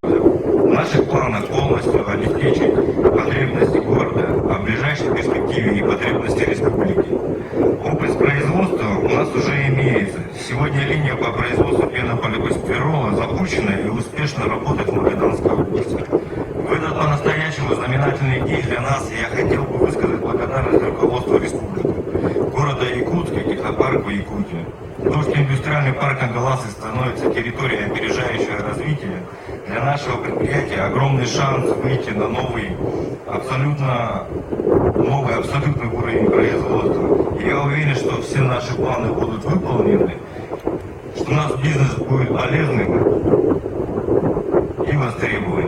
В наших планах полностью обеспечить потребности города, а в ближайшей перспективе и потребности республики. Опыт производства у нас уже имеется. Сегодня линия по производству пенополипостирола запущена и успешно работает в Магаданской области. В этот по-настоящему знаменательный день для нас я хотел бы высказать благодарность руководству республики, города Якутска и технопарку Якутия. То, что индустриальный парк Андаласы становится территорией опережающего развития, для нашего предприятия огромный шанс выйти на абсолютно абсолютный уровень производства. И я уверен, что все наши планы будут выполнены, что наш бизнес будет полезным и востребованным.